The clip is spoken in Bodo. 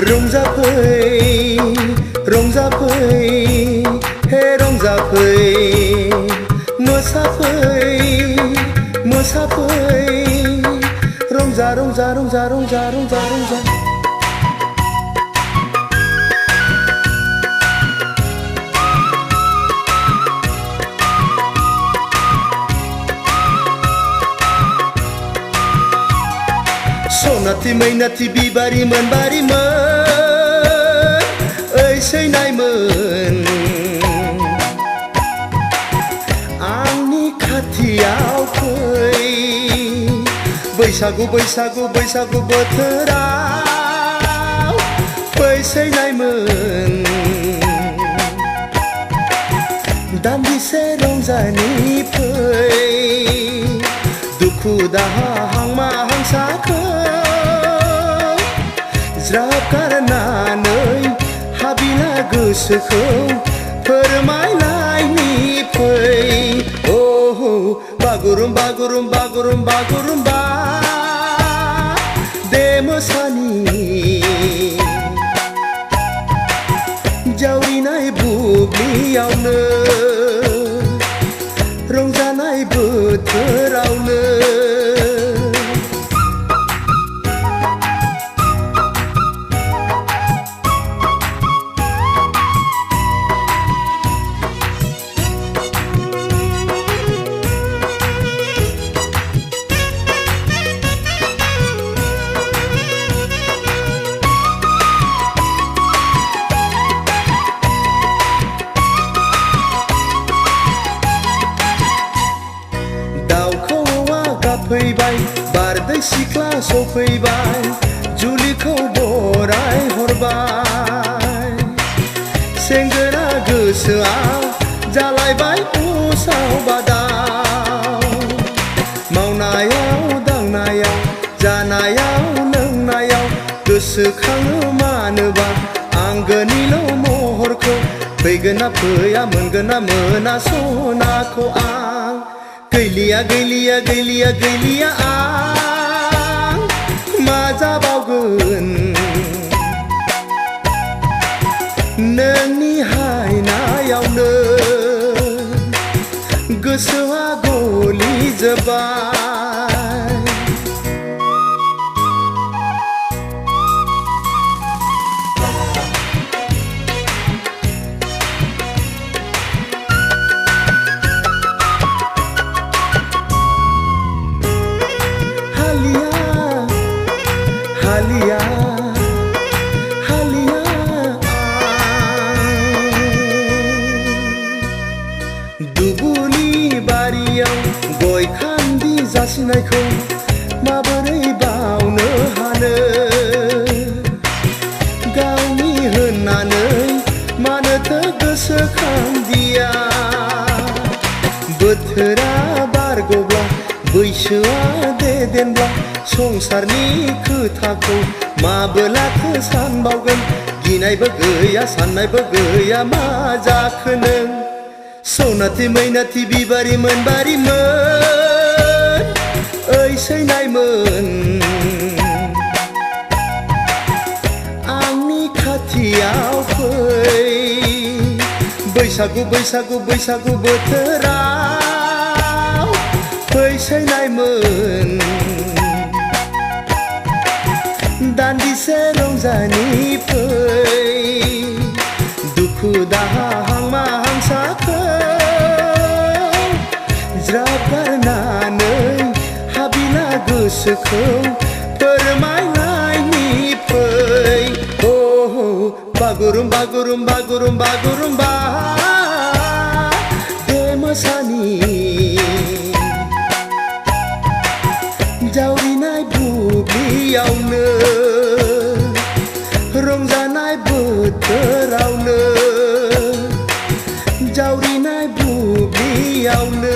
रंजाफै रंजाफै हे रंजाफै मोसाफै मोसाफै रंजा रंजा रंजा रंजा रंजा रंजा सनाथि मैनाथि बिबारिमोन बारिमोन ओइ सैनायमोन आंनि खाथियाव फै बैसागु बैसागु बैसागु बोथोराव फै सैनायमोन दान्दिसे रंजानि फै दुखु दाहा हांमा हांसाखौ ज्राब गारनानै हाबिला गोसोखौ फोरमायलायनि फै ओहो बागुरुम बागुरुम बागुरुम बागुरुम्बा दे मोसानि जावरिनाय बुब्लियावनो रंजानाय बोथोरावनो फैबाय बारदै सिख्ला सफैबाय जुलिखौ बराय हरबाय सेंग्रा गोसोआव जालायबाय उसाव बादाव मावनायाव दांनायाव जानायाव लोंनायाव गोसोखाङो मानोबा आंगोनिल' महरखौ फैगोना फैया मोनगोना मोना सनाखौ आं गैलिया गैलिया गैलिया गैलिया आं मा जाबावगोन नोंनि हायनायावनो गोसोआ गलिजोब्बाय हालिया हालिया दुबुलि बारियाव गय खान्दि जासिनायखौ माबोरै बावनो हानो गावनि होननानै मानोथो गोसोखांदिया बोथोरा बारग'ब्ला बैसोआ देदेनब्ला संसारनि खोथाखौ माबोलाथो सानबावगोन गिनायबो गैया साननायबो गैया मा जाखो नों सनाथि मैनाथि बिबारिमोन बारिमोन ओइ सैनायमोन आंनि खाथियाव फै बैसागु बैसागु बैसागु बोथोराव फै सैनायमोन दान्दिसे रंजानि फै दुखु दाहा हांमा हांसाखौ ज्राब गारनानै हाबिला गोसोखौ फोरमायलायनि फै ओहो बागुरुम बागुरुम बागुरुम बागुरुम्बा दे मोसानि जावरिनाय बुब्लियावनो रंजानाय बोथोरावनो जावरिनाय बुब्लियावनो